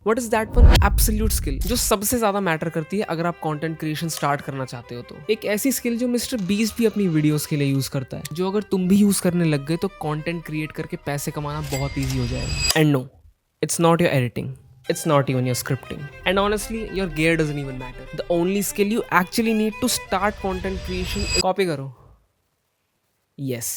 What is that one absolute skill जो सबसे ज्यादा मैटर करती है अगर आप कंटेंट क्रिएशन स्टार्ट करना चाहते हो? तो एक ऐसी स्किल जो मिस्टर बीस्ट भी अपनी वीडियोस के लिए यूज करता है, जो अगर तुम भी यूज करने लग गए तो कंटेंट क्रिएट करके पैसे कमाना बहुत ईजी हो जाएगा। And no, it's not your editing, it's not even your scripting, and honestly your gear doesn't even matter. The only skill you actually need to start content creation is copy करो। yes,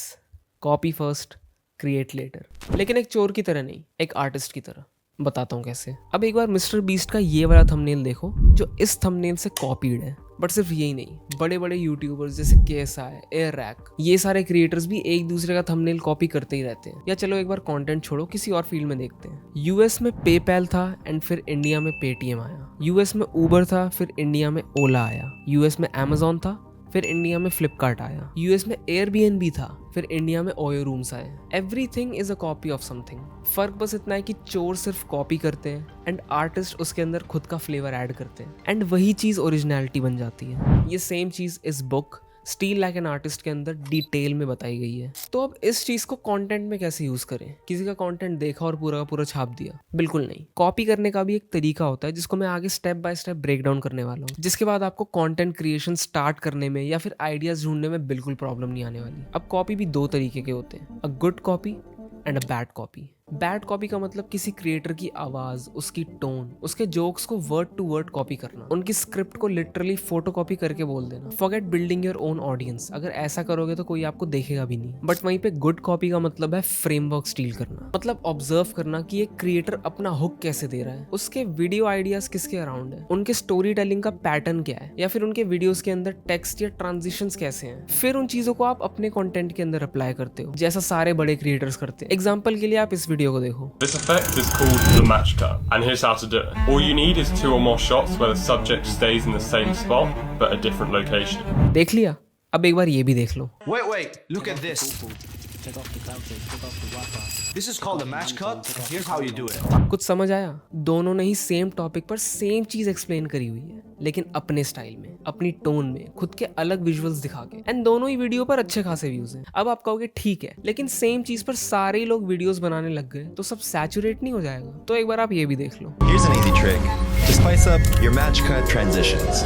copy first, create later। लेकिन एक चोर की तरह नहीं, एक artist की तरह। बताता हूँ कैसे। अब एक बार मिस्टर बीस्ट का ये वाला थंबनेल देखो जो इस थंबनेल से कॉपीड है। बट सिर्फ यही नहीं, बड़े बड़े यूट्यूबर्स जैसे KSI, एयर रैक, ये सारे क्रिएटर्स भी एक दूसरे का थंबनेल कॉपी करते ही रहते हैं। या चलो एक बार कंटेंट छोड़ो, किसी और फील्ड में देखते हैं। यूएस में पेपैल था एंड फिर इंडिया में पेटीएम आया। यूएस में उबर था, फिर इंडिया में ओला आया। यूएस में Amazon था, फिर इंडिया में फ्लिपकार्ट आया। यूएस में एयरबीएनबी था, फिर इंडिया में ओयो रूम्स आए। Everything is a copy of something. फर्क बस इतना है कि चोर सिर्फ कॉपी करते हैं एंड आर्टिस्ट उसके अंदर खुद का फ्लेवर ऐड करते हैं, एंड वही चीज ओरिजिनलिटी बन जाती है। ये सेम चीज इस book steel like an artist के अंदर डिटेल में बताई गई है। तो अब इस चीज को कंटेंट में कैसे यूज करें? किसी का कंटेंट देखा और पूरा का पूरा छाप दिया? बिल्कुल नहीं। कॉपी करने का भी एक तरीका होता है जिसको मैं आगे step by step break down करने वाला हूँ, जिसके बाद आपको कंटेंट क्रिएशन स्टार्ट करने में या फिर आइडियाज ढूंढने में बिल्कुल प्रॉब्लम नहीं आने वाली। अब कॉपी भी दो तरीके के होते हैं, अ good copy and a bad copy. Bad copy का मतलब किसी क्रिएटर की आवाज, उसकी टोन, उसके जोक्स को वर्ड टू वर्ड कॉपी करना, उनकी स्क्रिप्ट को लिटरली फोटो कॉपी करके बोल देना। Forget building your own audience, अगर ऐसा करोगे तो कोई आपको देखेगा भी नहीं। बट वहीं पे गुड कॉपी का मतलब है फ्रेमवर्क स्टील करना, मतलब ऑब्जर्व करना कि एक क्रिएटर अपना हुक कैसे दे रहा है, उसके वीडियो आइडियाज किसके अराउंड है, उनके स्टोरी टेलिंग का पैटर्न क्या है, या फिर उनके वीडियोस के अंदर टेक्स्ट या ट्रांजिशंस कैसे हैं। फिर उन चीजों को आप अपने कंटेंट के अंदर अप्लाई करते हो, जैसा सारे बड़े क्रिएटर्स करते हैं। एग्जांपल के लिए आप इस वीडियो को देखो। This effect is called the match cut, and here's how to do it. All you need is 2 or more shots where the subject stays in the same spot but a different location. देख लिया? अब एक बार ये भी देख लो। Wait, look at this. This is called a match cut. Here's how you do it. कुछ समझ आया? दोनों ने ही सेम टॉपिक पर सेम चीज एक्सप्लेन करी हुई है, लेकिन अपने स्टाइल में, अपनी टोन में, खुद के अलग विजुअल्स दिखा के, एंड दोनों ही वीडियो पर अच्छे खासे व्यूज हैं। अब आप कहोगे ठीक है, लेकिन सेम चीज पर सारे ही लोग वीडियोस बनाने लग गए तो सब सैचुरेट नहीं हो जाएगा? तो एक बार आप ये भी देख लो। Here's an easy trick. To spice up your match cut transitions.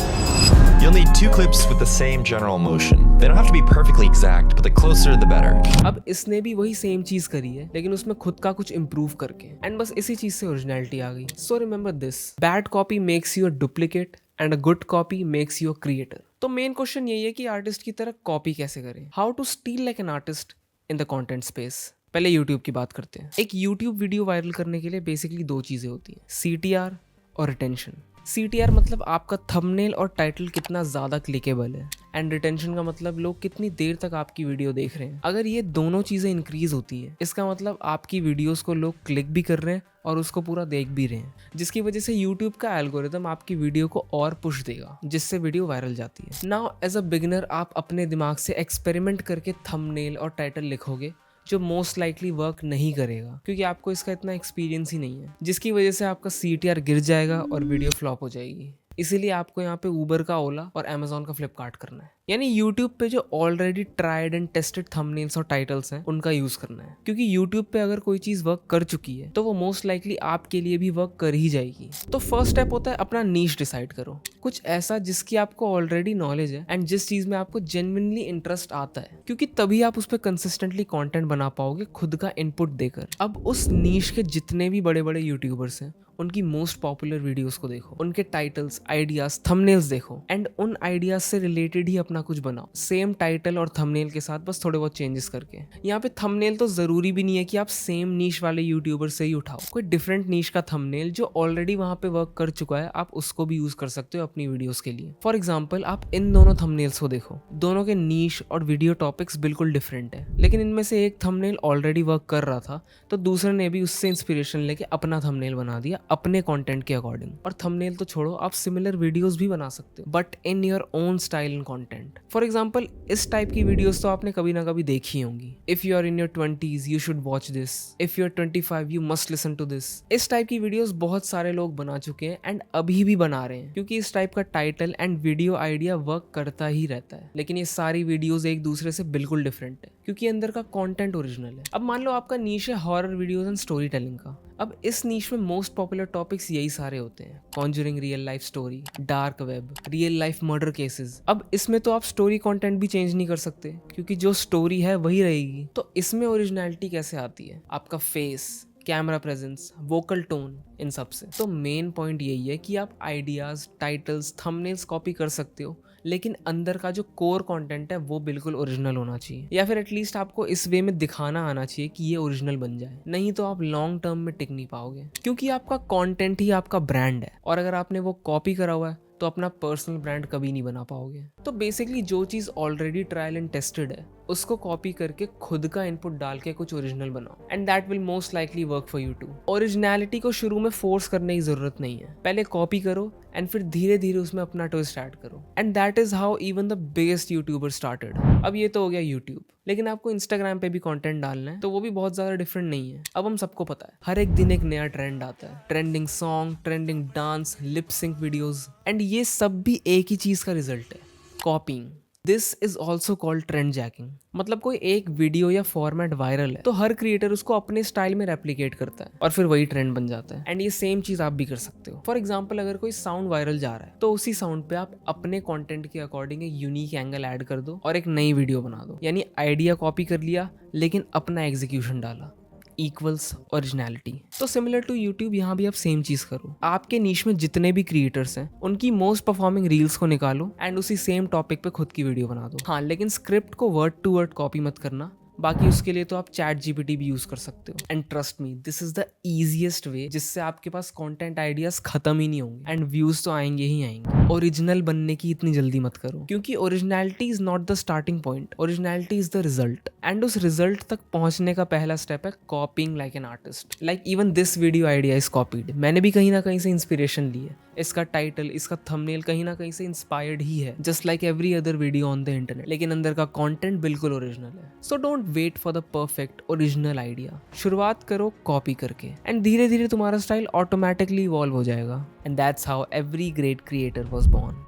You'll need 2 clips with the same general motion. They don't have to be perfectly exact, but the closer the better. अब इसने भी वही same चीज करी है, लेकिन उसमें खुद का कुछ इम्प्रूव करके, एंड बस इसी चीज से ओरिजिनलिटी आ गई। So remember this, bad copy makes you a duplicate and a good copy makes you a creator. तो मेन क्वेश्चन यही है कि आर्टिस्ट की तरह कॉपी कैसे करें, how to steal like an artist in the content space. पहले YouTube की बात करते हैं। एक यूट्यूब वीडियो वायरल करने के लिए बेसिकली 2 चीजें होती हैं, CTR और रिटेंशन। CTR मतलब आपका थंबनेल और टाइटल कितना ज्यादा क्लिकेबल है, एंड रिटेंशन का मतलब लोग कितनी देर तक आपकी वीडियो देख रहे हैं। अगर ये दोनों चीजें इंक्रीज होती है, इसका मतलब आपकी वीडियोस को लोग क्लिक भी कर रहे हैं और उसको पूरा देख भी रहे हैं, जिसकी वजह से यूट्यूब का एल्गोरिदम आपकी वीडियो को और पुश देगा, जिससे वीडियो वायरल जाती है। नाउ एज अ बिगिनर आप अपने दिमाग से एक्सपेरिमेंट करके थंबनेल और टाइटल लिखोगे जो मोस्ट लाइकली वर्क नहीं करेगा, क्योंकि आपको इसका इतना एक्सपीरियंस ही नहीं है, जिसकी वजह से आपका CTR गिर जाएगा और वीडियो फ्लॉप हो जाएगी। इसीलिए आपको यहाँ पे उबर का ओला और Amazon का फ्लिपकार्ट करना है, यानी YouTube पे जो already tried and tested thumbnails और टाइटल्स हैं उनका यूज करना है, क्योंकि YouTube पे अगर कोई चीज वर्क कर चुकी है तो वो मोस्ट लाइकली आपके लिए भी वर्क कर ही जाएगी। तो फर्स्ट स्टेप होता है अपना नीश डिसाइड करो, कुछ ऐसा जिसकी आपको ऑलरेडी नॉलेज है एंड जिस चीज में आपको जेन्युइनली इंटरेस्ट आता है, क्योंकि तभी आप उस पर कंसिस्टेंटली कंटेंट बना पाओगे खुद का इनपुट देकर। अब उस नीश के जितने भी बड़े बड़े यूट्यूबर्स हैं उनकी मोस्ट पॉपुलर वीडियोस को देखो, उनके टाइटल्स, आइडियाज, थंबनेल्स देखो, एंड उन आइडियाज से रिलेटेड ही अपना कुछ बनाओ, सेम टाइटल और थंबनेल के साथ, बस थोड़े बहुत चेंजेस करके। यहाँ पे थंबनेल तो जरूरी भी नहीं है कि आप सेम नीश वाले यूट्यूबर से ही उठाओ, कोई डिफरेंट नीश का थंबनेल जो ऑलरेडी वहां पे वर्क कर चुका है आप उसको भी यूज कर सकते हो अपनी वीडियोस के लिए। फॉर एग्जाम्पल आप इन दोनों थंबनेल्स को देखो, दोनों के नीश और वीडियो टॉपिक्स बिल्कुल डिफरेंट है, लेकिन इनमें से एक थंबनेल ऑलरेडी वर्क कर रहा था तो दूसरे ने भी उससे इंस्पिरेशन लेके अपना थंबनेल बना दिया अपने कंटेंट के अकॉर्डिंग। और थंबनेल तो छोड़ो, आप सिमिलर वीडियोस भी बना सकते हो, but in your own style and content. For example इस टाइप की वीडियोस तो आपने कभी ना कभी देखी होंगी, if you are in your 20s you should watch this, if you are 25 you must listen to this. इस टाइप की वीडियोस बहुत सारे लोग बना चुके हैं एंड अभी भी बना रहे हैं, क्योंकि इस टाइप का title and video idea work करता ही रहता है। लेकिन ये सारी वीडियोस एक दूसरे से बिल्कुल डिफरेंट है, क्योंकि अंदर का कंटेंट ओरिजिनल है। अब मान लो आपका नीश है horror videos and story telling का। अब इस नीश में मोस्ट पॉपुलर टॉपिक्स यही सारे होते हैं, Conjuring real life story, dark web, real life murder cases. अब इसमें तो आप स्टोरी कंटेंट भी चेंज नहीं कर सकते क्योंकि जो स्टोरी है वही रहेगी। तो इसमें ओरिजिनलिटी कैसे आती है? आपका face, camera presence, vocal tone, इन सब से। तो मेन पॉइंट यही है कि आप आइडियाज, टाइटल्स, थंबनेल्स कॉपी कर सकते हो, लेकिन अंदर का जो कोर कंटेंट है वो बिल्कुल ओरिजिनल होना चाहिए, या फिर एटलीस्ट आपको इस वे में दिखाना आना चाहिए कि ये ओरिजिनल बन जाए। नहीं तो आप लॉन्ग टर्म में टिक नहीं पाओगे, क्योंकि आपका कंटेंट ही आपका ब्रांड है, और अगर आपने वो कॉपी करा हुआ है तो अपना पर्सनल ब्रांड कभी नहीं बना पाओगे। तो बेसिकली जो चीज़ ऑलरेडी ट्रायल एंड टेस्टेड है उसको कॉपी करके खुद का इनपुट डाल के कुछ ओरिजिनल बनाओ, and that will most likely work for you too. Originality को शुरू में फोर्स करने की जरूरत नहीं है, पहले कॉपी करो एंड फिर धीरे धीरे उसमें अपना ट्विस्ट ऐड करो, and that is how even the best YouTuber started. अब ये तो हो गया यूट्यूब, लेकिन आपको इंस्टाग्राम पे भी कंटेंट डालना है तो वो भी बहुत ज़्यादा डिफरेंट नहीं है। अब हम सबको पता है हर एक दिन एक नया ट्रेंड आता है, trending song, trending dance, lip sync videos, and ये सब भी एक ही चीज़ का रिजल्ट है, कॉपिंग। This is also called trend jacking. मतलब कोई एक वीडियो या फॉर्मेट वायरल है तो हर क्रिएटर उसको अपने स्टाइल में रेप्लिकेट करता है और फिर वही ट्रेंड बन जाता है। एंड ये सेम चीज आप भी कर सकते हो। फॉर एग्जाम्पल, अगर कोई साउंड वायरल जा रहा है तो उसी साउंड पे आप अपने कंटेंट के अकॉर्डिंग एक यूनिक एंगल ऐड कर दो और एक नई वीडियो बना दो। यानी आइडिया कॉपी कर लिया लेकिन अपना एग्जीक्यूशन डाला, इक्वल्स ओरिजिनलिटी। तो सिमिलर टू यूट्यूब यहाँ भी आप सेम चीज करो। आपके नीश में जितने भी क्रिएटर्स हैं उनकी मोस्ट परफॉर्मिंग रील्स को निकालो एंड उसी सेम टॉपिक पे खुद की वीडियो बना दो। हाँ, लेकिन स्क्रिप्ट को वर्ड टू वर्ड कॉपी मत करना, बाकी उसके लिए तो आप चैट जीपीटी भी यूज कर सकते हो। And trust me, this is the easiest way जिससे आपके पास कंटेंट आइडियाज खत्म ही नहीं होंगे एंड व्यूज तो आएंगे ही आएंगे। ओरिजिनल बनने की इतनी जल्दी मत करो, क्योंकि originality is not the starting point, originality is the result. And उस रिजल्ट तक पहुंचने का पहला स्टेप है कॉपिंग like an artist. Like even this video idea is copied. मैंने भी कहीं ना कहीं से इंस्पिरेशन ली है, इसका टाइटल, इसका थंबनेल कहीं ना कहीं से इंस्पायर्ड ही है, just like every other video on the internet, लेकिन अंदर का कंटेंट बिल्कुल ओरिजिनल है। So don't wait for the perfect original idea, शुरुआत करो कॉपी करके एंड धीरे धीरे तुम्हारा स्टाइल ऑटोमेटिकली इवॉल्व हो जाएगा। And that's how every great creator was born.